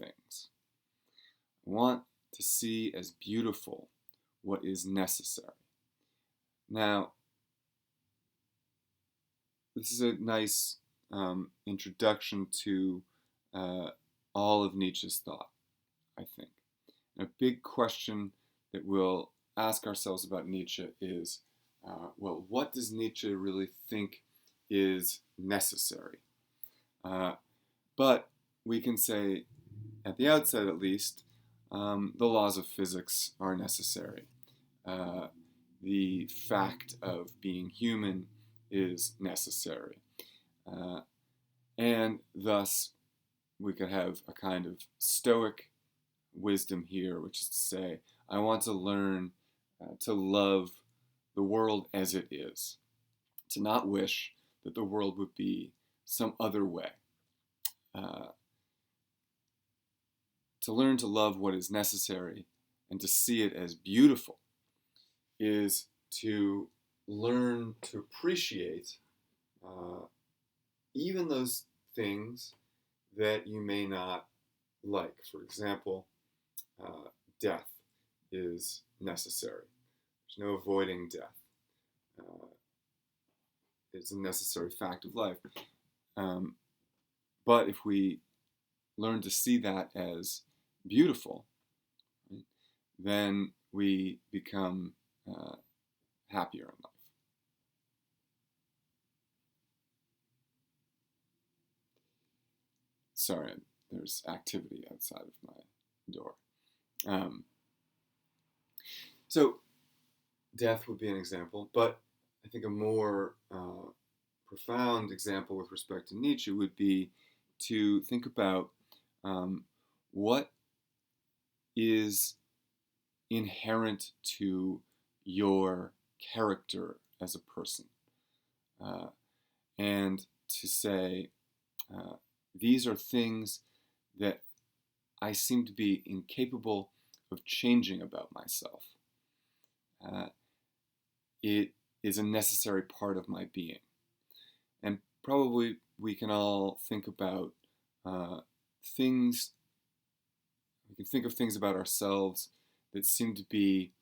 things. I want to see as beautiful what is necessary. Now, this is a nice introduction to all of Nietzsche's thought, I think. And a big question that we'll ask ourselves about Nietzsche is, well, what does Nietzsche really think is necessary? But we can say, at the outset at least, the laws of physics are necessary. The fact of being human is necessary. And thus, we could have a kind of Stoic wisdom here, which is to say, I want to learn to love the world as it is, to not wish that the world would be some other way. To learn to love what is necessary and to see it as beautiful is to learn to appreciate even those things that you may not like. For example, death is necessary. There's no avoiding death. It's a necessary fact of life. But if we learn to see that as beautiful, right, then we become happier in life. Sorry, there's activity outside of my door. So death would be an example, but I think a more profound example with respect to Nietzsche would be to think about what is inherent to your character as a person, and to say, these are things that I seem to be incapable of changing about myself. It is a necessary part of my being. And probably we can all think about things, we can think of things about ourselves that seem to be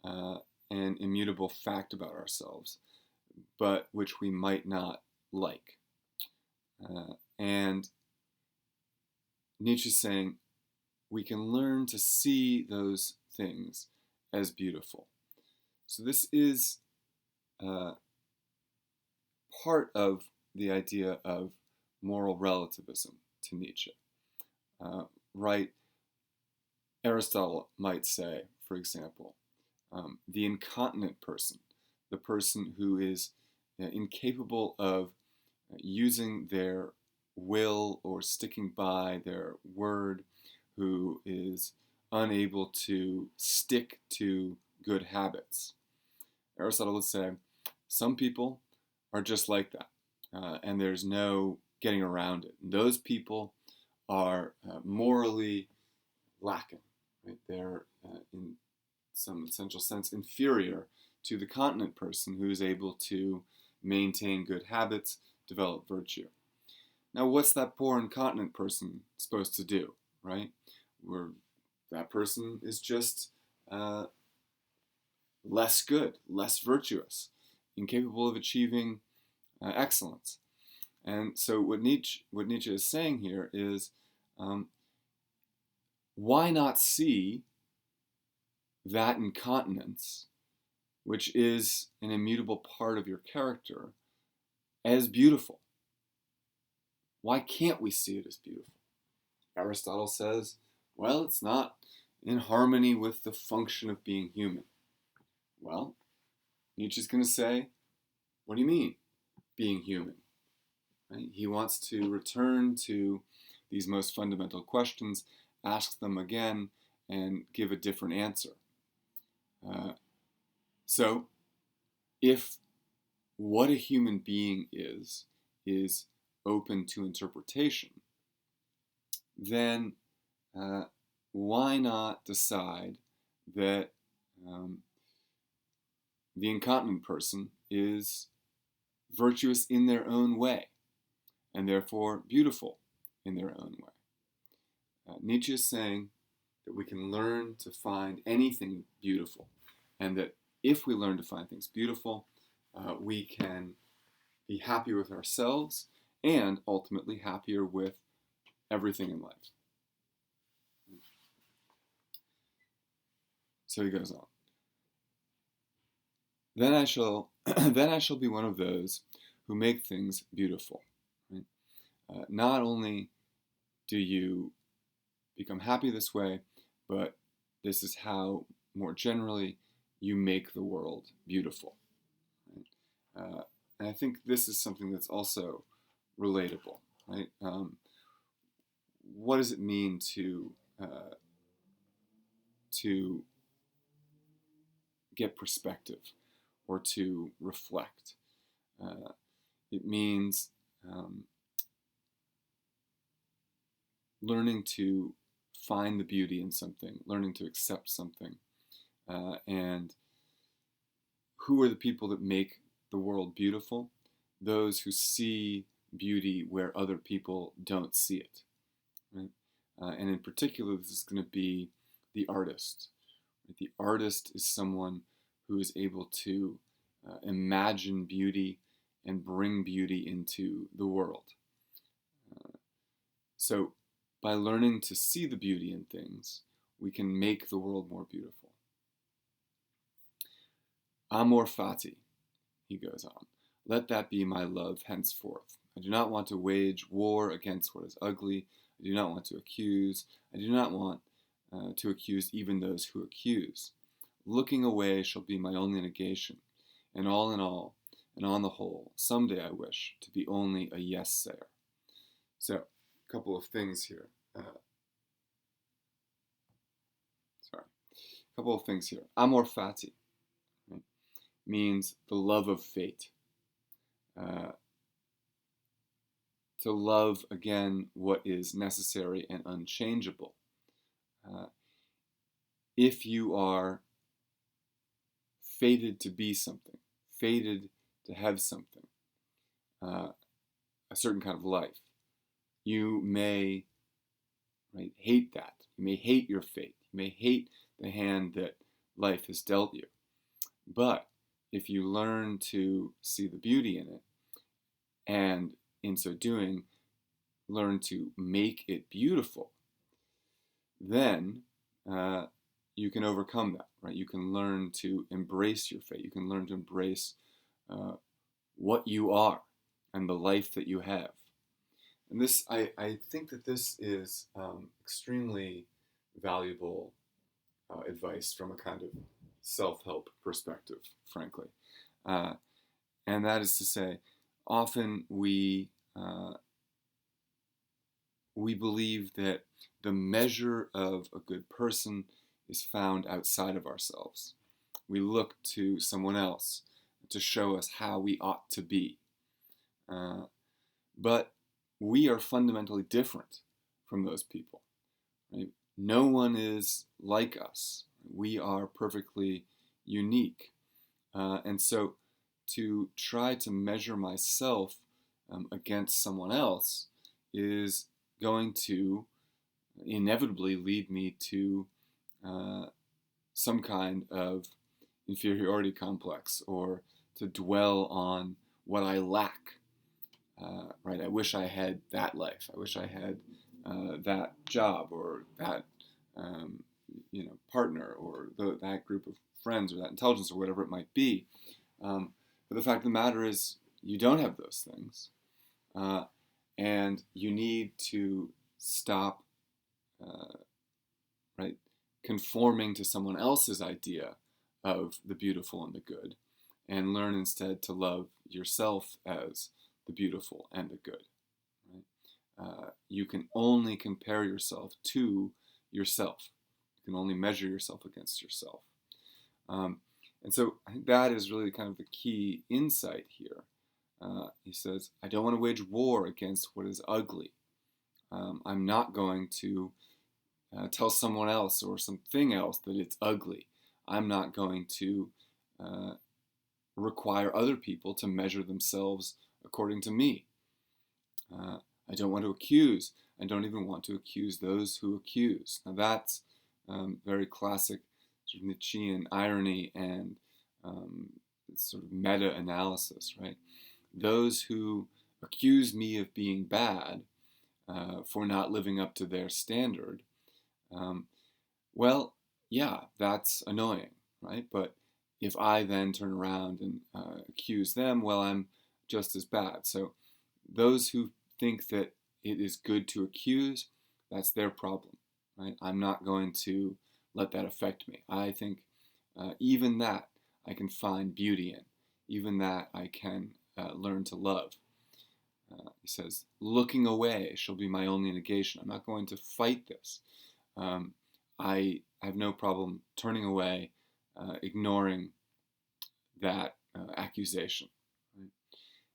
an immutable fact about ourselves, but which we might not like. And Nietzsche's saying we can learn to see those things as beautiful. So this is part of the idea of moral relativism to Nietzsche. Right? Aristotle might say, for example, the incontinent person, the person who is incapable of using their will or sticking by their word, who is unable to stick to good habits. Aristotle would say, some people are just like that, and there's no getting around it. Those people are morally lacking. Right? They're, in some essential sense, inferior to the continent person who is able to maintain good habits, develop virtue. Now, what's that poor incontinent person supposed to do, right? That person is just less good, less virtuous, incapable of achieving excellence. And so what Nietzsche is saying here is, why not see that incontinence, which is an immutable part of your character, as beautiful? Why can't we see it as beautiful? Aristotle says, well, it's not in harmony with the function of being human. Well, Nietzsche's going to say, what do you mean, being human? Right? He wants to return to these most fundamental questions, ask them again, and give a different answer. So, if what a human being is open to interpretation, then why not decide that the incontinent person is virtuous in their own way, and therefore beautiful in their own way? Nietzsche is saying that we can learn to find anything beautiful, and that if we learn to find things beautiful, we can be happier with ourselves and ultimately happier with everything in life. So he goes on. Then I shall, then I shall be one of those who make things beautiful. Right? Not only do you become happy this way, but this is how, more generally, you make the world beautiful. Right? And I think this is something that's also relatable. Right? What does it mean to get perspective or to reflect? It means learning to find the beauty in something, learning to accept something. And who are the people that make the world beautiful? Those who see beauty where other people don't see it. Right? And in particular, this is going to be the artist. Right? The artist is someone who is able to imagine beauty and bring beauty into the world. So by learning to see the beauty in things, we can make the world more beautiful. Amor fati, he goes on. Let that be my love henceforth. I do not want to wage war against what is ugly. I do not want to accuse. I do not want to accuse even those who accuse. Looking away shall be my only negation. And all in all, and on the whole, someday I wish to be only a yes-sayer. So, a couple of things here. Amor fati, right, means the love of fate. To love, again, what is necessary and unchangeable. If you are fated to be something, fated to have something, a certain kind of life, you may hate that. You may hate your fate. You may hate the hand that life has dealt you. But if you learn to see the beauty in it, and in so doing, learn to make it beautiful, then you can overcome that, right? You can learn to embrace your fate. You can learn to embrace what you are and the life that you have. And this, I think that this is extremely valuable advice from a kind of self-help perspective, frankly. And that is to say, often we believe that the measure of a good person is found outside of ourselves. We look to someone else to show us how we ought to be. But we are fundamentally different from those people. Right? No one is like us. We are perfectly unique. And so to try to measure myself against someone else is going to inevitably lead me to some kind of inferiority complex, or to dwell on what I lack. Right? I wish I had that life. I wish I had that job, or that partner, or that group of friends, or that intelligence, or whatever it might be. But the fact of the matter is, you don't have those things, and you need to stop, conforming to someone else's idea of the beautiful and the good, and learn instead to love yourself as the beautiful and the good. Right? You can only compare yourself to yourself. You can only measure yourself against yourself. And so I think that is really kind of the key insight here. He says, I don't want to wage war against what is ugly. I'm not going to tell someone else or something else that it's ugly. I'm not going to require other people to measure themselves according to me. I don't want to accuse. I don't even want to accuse those who accuse. Now that's very classic sort of Nietzschean irony and sort of meta-analysis, right? Those who accuse me of being bad for not living up to their standard, well, yeah, that's annoying, right? But if I then turn around and accuse them, well, I'm just as bad. So those who think that it is good to accuse, that's their problem, right? I'm not going to let that affect me. I think even that I can find beauty in. Even that I can learn to love. He says, looking away shall be my only negation. I'm not going to fight this. I have no problem turning away, ignoring that accusation. Right?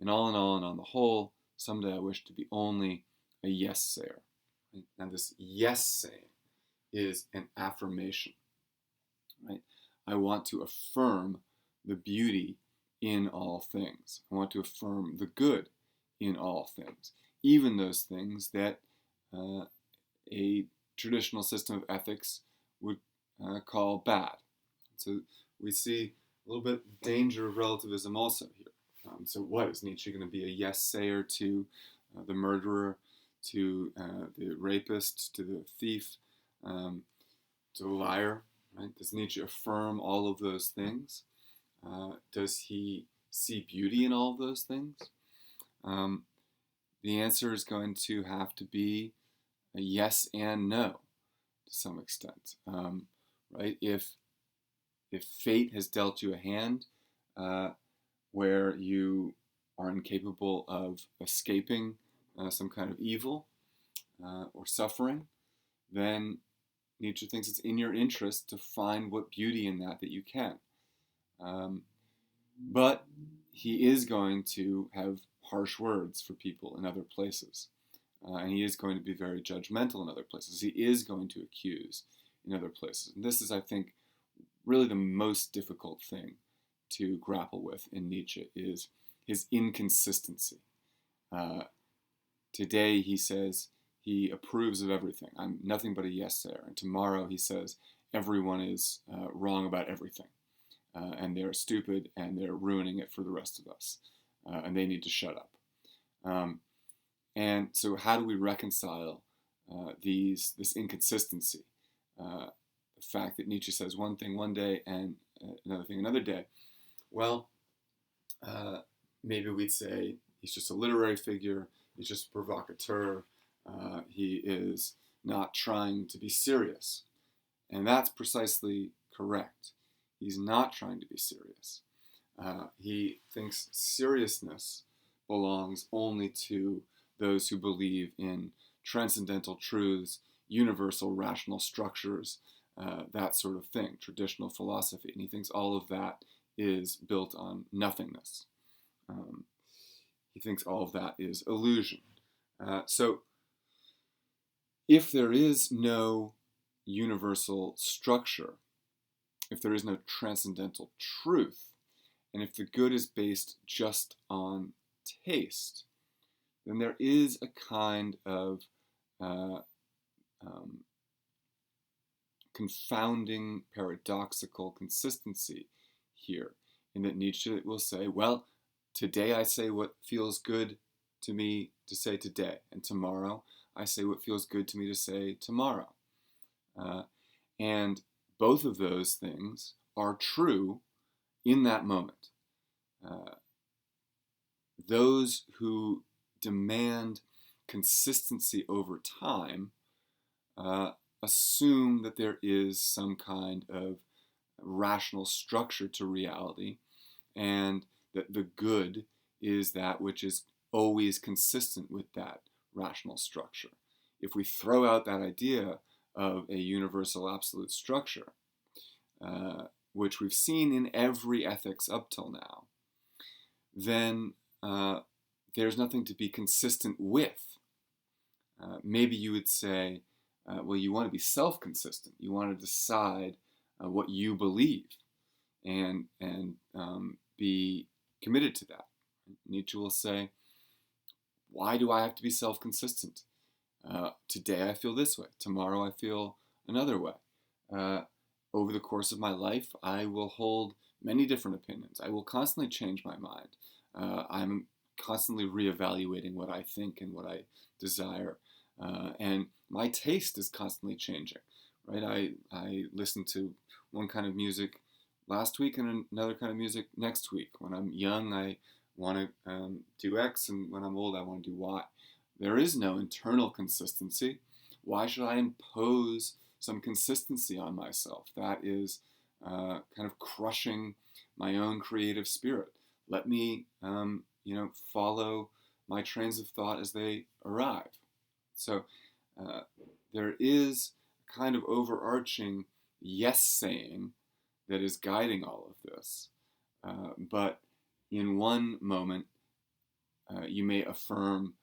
And all in all, and on the whole, someday I wish to be only a yes-sayer. Right? Now this yes-saying is an affirmation. Right? I want to affirm the beauty in all things. I want to affirm the good in all things, even those things that a traditional system of ethics would call bad. So we see a little bit of danger of relativism also here. So what, is Nietzsche going to be a yes-sayer to the murderer, to the rapist, to the thief, to the liar? Right? Does Nietzsche affirm all of those things? Does he see beauty in all of those things? The answer is going to have to be a yes and no to some extent, right? If fate has dealt you a hand where you are incapable of escaping some kind of evil or suffering, then Nietzsche thinks it's in your interest to find what beauty in that you can. But he is going to have harsh words for people in other places. And he is going to be very judgmental in other places. He is going to accuse in other places. And this is, I think, really the most difficult thing to grapple with in Nietzsche, is his inconsistency. Today he says he approves of everything. I'm nothing but a yes-sayer. And tomorrow he says everyone is wrong about everything. And they're stupid and they're ruining it for the rest of us. And they need to shut up. And so how do we reconcile this inconsistency? The fact that Nietzsche says one thing one day and another thing another day. Well, maybe we'd say he's just a literary figure, he's just a provocateur, he is not trying to be serious. And that's precisely correct. He's not trying to be serious. He thinks seriousness belongs only to those who believe in transcendental truths, universal rational structures, that sort of thing, traditional philosophy. And he thinks all of that is built on nothingness. He thinks all of that is illusion. So if there is no universal structure, if there is no transcendental truth, and if the good is based just on taste, then there is a kind of confounding, paradoxical consistency here, in that Nietzsche will say, well, today I say what feels good to me to say today, and tomorrow I say what feels good to me to say tomorrow. And both of those things are true in that moment. Those who demand consistency over time assume that there is some kind of rational structure to reality, and that the good is that which is always consistent with that rational structure. If we throw out that idea of a universal absolute structure, which we've seen in every ethics up till now, then there's nothing to be consistent with. Maybe you would say, well, you want to be self-consistent. You want to decide what you believe and be committed to that. Nietzsche will say, why do I have to be self-consistent? Today I feel this way. Tomorrow I feel another way. Over the course of my life, I will hold many different opinions. I will constantly change my mind. I'm constantly reevaluating what I think and what I desire. And my taste is constantly changing, right? I listen to one kind of music last week and another kind of music next week. When I'm young, I want to do X, and when I'm old, I want to do Y. There is no internal consistency. Why should I impose some consistency on myself? That is kind of crushing my own creative spirit. Let me, follow my trains of thought as they arrive. So there is a kind of overarching yes saying that is guiding all of this. But in one moment, you may affirm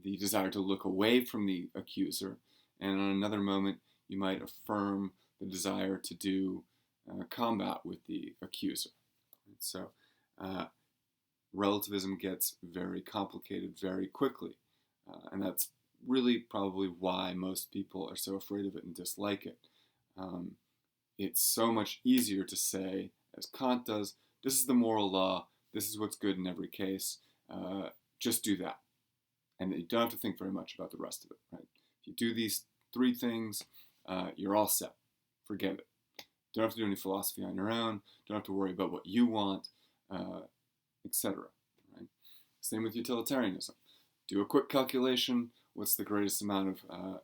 the desire to look away from the accuser, and on another moment, you might affirm the desire to do combat with the accuser. So relativism gets very complicated very quickly, and that's really probably why most people are so afraid of it and dislike it. It's so much easier to say, as Kant does, this is the moral law, this is what's good in every case, just do that. And you don't have to think very much about the rest of it, right? If you do these three things, you're all set. Forget it. Don't have to do any philosophy on your own, don't have to worry about what you want, etc. Right? Same with utilitarianism. Do a quick calculation, what's the greatest amount of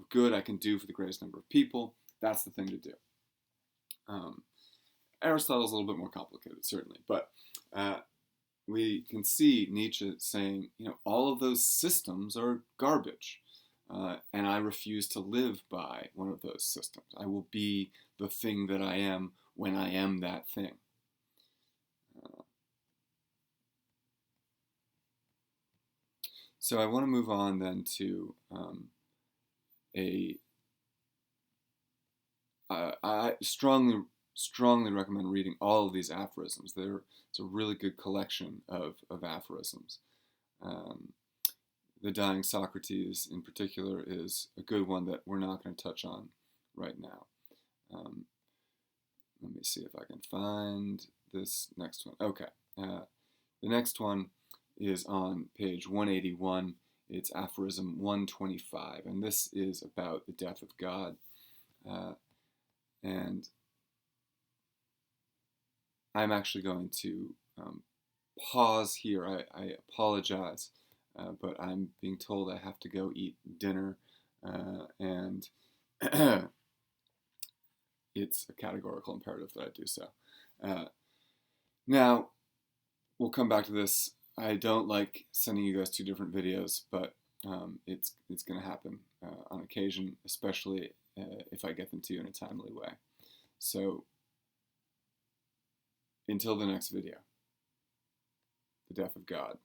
good I can do for the greatest number of people? That's the thing to do. Aristotle's a little bit more complicated, certainly, but we can see Nietzsche saying, all of those systems are garbage, and I refuse to live by one of those systems. I will be the thing that I am when I am that thing. So I want to move on then to I strongly recommend reading all of these aphorisms. It's a really good collection of aphorisms. The Dying Socrates, in particular, is a good one that we're not going to touch on right now. Let me see if I can find this next one. Okay. The next one is on page 181. It's aphorism 125, and this is about the death of God. And I'm actually going to pause here. I apologize, but I'm being told I have to go eat dinner, and it's a categorical imperative that I do so. Now, we'll come back to this. I don't like sending you guys two different videos, but it's going to happen on occasion, especially if I get them to you in a timely way. So, until the next video, the death of God.